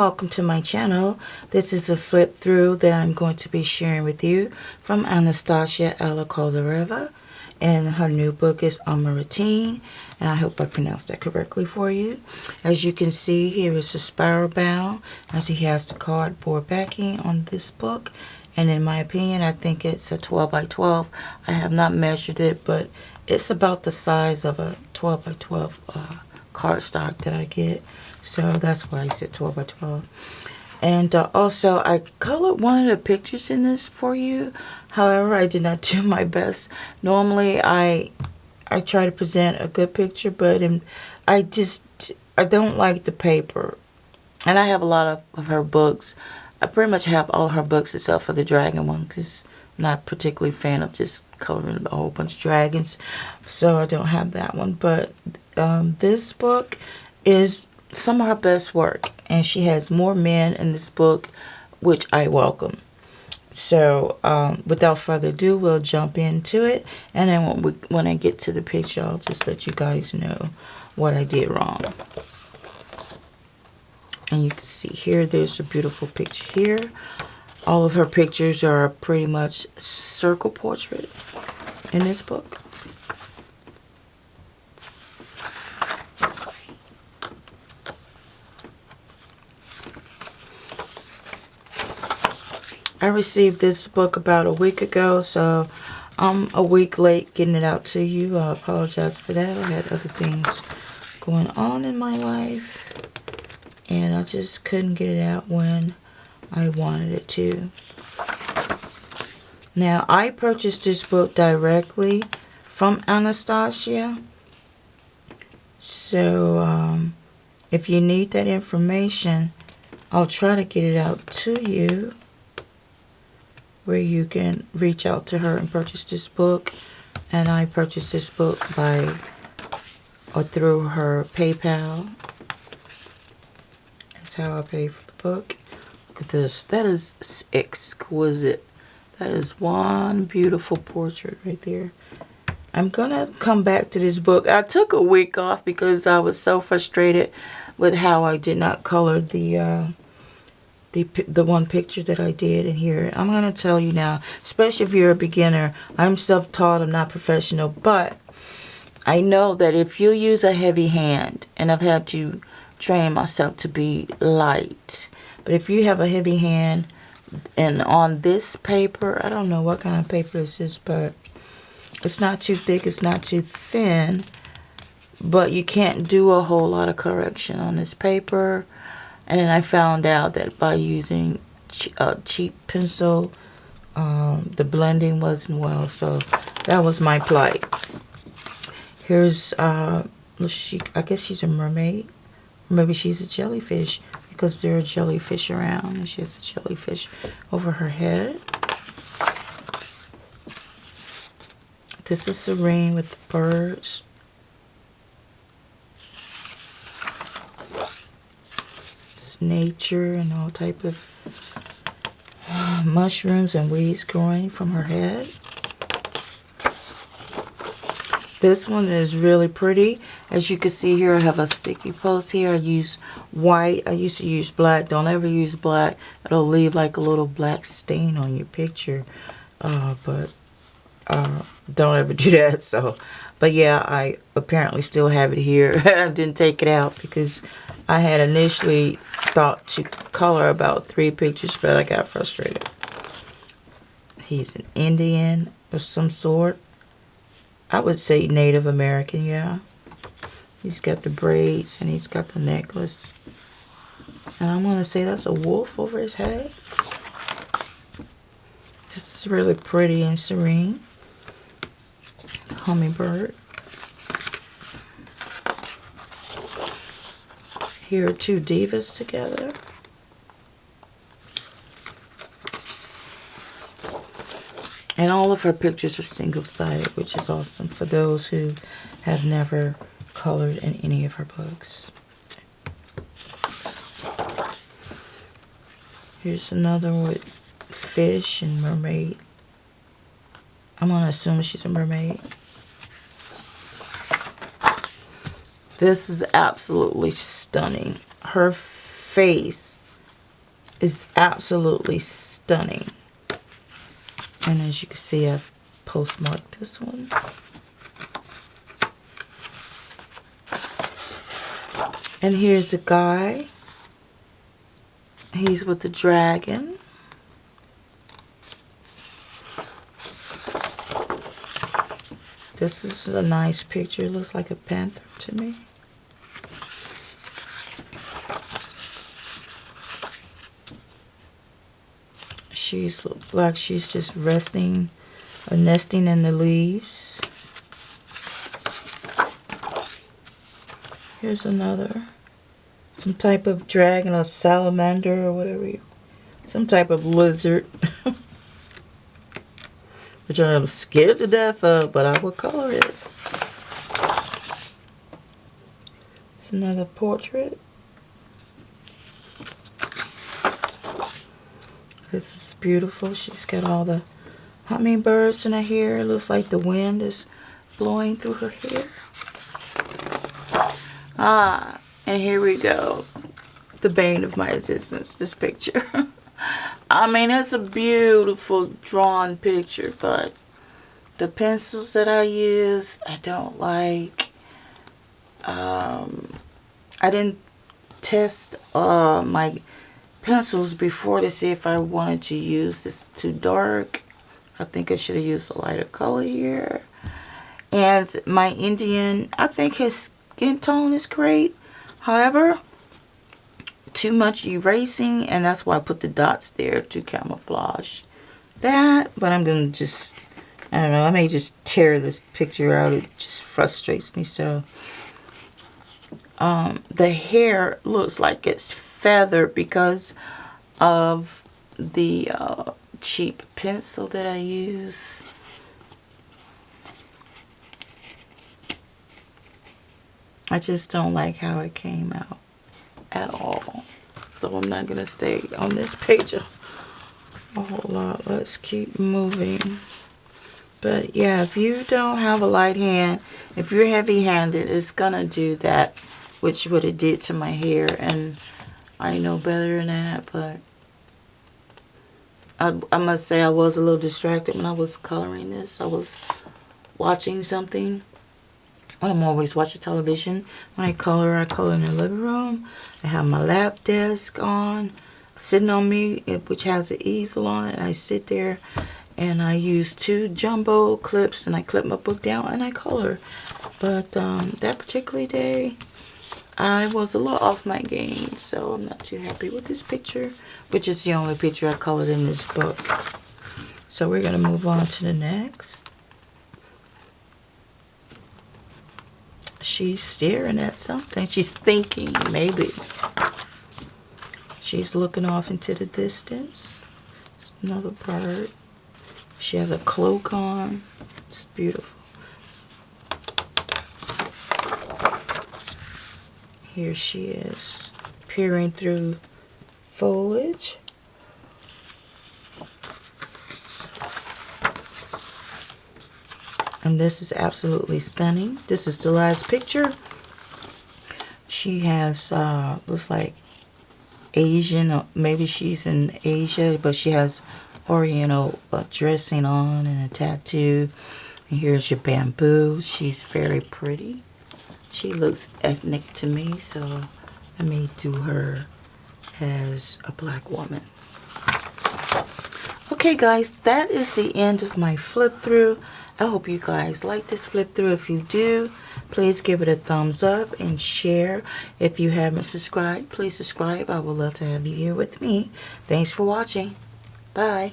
welcome to my channel. This is a flip through that I'm going to be sharing with you from Anastasia, Elly Koldareva, and her new book is Amarantine, and I hope I pronounced that correctly for you. As you can see, here is a spiral bound, as he has the cardboard backing on this book, and in my opinion, I think it's a 12 by 12. I have not measured it, but it's about the size of a 12 by 12 cardstock that I get. So that's why I said 12 by 12. And also, I colored one of the pictures in this for you. However, I did not do my best. Normally, I try to present a good picture, but I don't like the paper. And I have a lot of her books. I pretty much have all her books except for the dragon one, because I'm not particularly a fan of just coloring a whole bunch of dragons. So I don't have that one. But this book is some of her best work, and she has more men in this book, which I welcome. So without further ado, we'll jump into it, and then when I get to the picture, I'll just let you guys know what I did wrong. And you can see here, there's a beautiful picture here. All of her pictures are pretty much circle portrait in this book. I received this book about a week ago, so I'm a week late getting it out to you. I apologize for that. I had other things going on in my life, and I just couldn't get it out when I wanted it to. Now, I purchased this book directly from Anastasia, so if you need that information, I'll try to get it out to you, where you can reach out to her and purchase this book. And I purchased this book through her PayPal. That's how I pay for the book. Look at this. That is exquisite. That is one beautiful portrait right there. I'm gonna come back to this book. I took a week off because I was so frustrated with how I did not color the one picture that I did in here. I'm going to tell you now, especially if you're a beginner, I'm self-taught, I'm not professional, but I know that if you use a heavy hand, and I've had to train myself to be light, but if you have a heavy hand, and on this paper, I don't know what kind of paper this is, but it's not too thick, it's not too thin, but you can't do a whole lot of correction on this paper. And then I found out that by using a cheap pencil, the blending wasn't well. So that was my plight. Here's, I guess she's a mermaid. Or maybe she's a jellyfish, because there are jellyfish around. And she has a jellyfish over her head. This is Serene with the birds. Nature and all type of mushrooms and weeds growing from her head. This one is really pretty. As you can see here, I have a sticky post here. I use white. I used to use black. Don't ever use black. It'll leave like a little black stain on your picture. But don't ever do that. So, but yeah, I apparently still have it here. I didn't take it out because I had initially thought to color about 3 pictures, but I got frustrated. He's an Indian of some sort. I would say Native American, yeah. He's got the braids and he's got the necklace. And I'm going to say that's a wolf over his head. This is really pretty and serene. Hummingbird. Here are 2 divas together. And all of her pictures are single-sided, which is awesome for those who have never colored in any of her books. Here's another with fish and mermaid. I'm going to assume she's a mermaid. This is absolutely stunning. Her face is absolutely stunning. And as you can see, I've postmarked this one. And here's the guy. He's with the dragon. This is a nice picture. It looks like a panther to me. She's like she's just resting or nesting in the leaves. Here's another. Some type of dragon or salamander or whatever. Some type of lizard. Which I'm scared to death of, but I will color it. It's another portrait. This is beautiful. She's got all the hummingbirds in her hair. It looks like the wind is blowing through her hair. And here we go. The bane of my existence, this picture. I mean, it's a beautiful drawn picture, but the pencils that I use, I don't like. I didn't test my pencils before to see if I wanted to use this too dark. I think I should have used a lighter color here. And my Indian, I think his skin tone is great. However, too much erasing, and that's why I put the dots there to camouflage that. But I'm gonna just, I don't know, I may just tear this picture out. It just frustrates me so. The hair looks like it's feathered because of the cheap pencil that I use. I just don't like how it came out at all. So I'm not gonna stay on this page a whole lot. Let's keep moving. But yeah, if you don't have a light hand, if you're heavy-handed, it's gonna do that, which what it did to my hair, and I know better than that. But I must say I was a little distracted when I was coloring this. I was watching something. I'm always watching television. When I color in the living room. I have my lap desk on, sitting on me, which has an easel on it. I sit there and I use 2 jumbo clips and I clip my book down and I color. But that particular day, I was a little off my game, so I'm not too happy with this picture, which is the only picture I colored in this book. So we're going to move on to the next. She's staring at something. She's thinking, maybe. She's looking off into the distance. There's another bird. She has a cloak on. It's beautiful. Here she is, peering through foliage. And this is absolutely stunning. This is the last picture. She has, looks like Asian, or maybe she's in Asia, but she has Oriental dressing on and a tattoo. And here's your bamboo. She's very pretty. She looks ethnic to me, so I may do her as a black woman. Okay guys, that is the end of my flip through. I hope you guys like this flip through. If you do, please give it a thumbs up and share. If you haven't subscribed, please subscribe. I would love to have you here with me. Thanks for watching. Bye.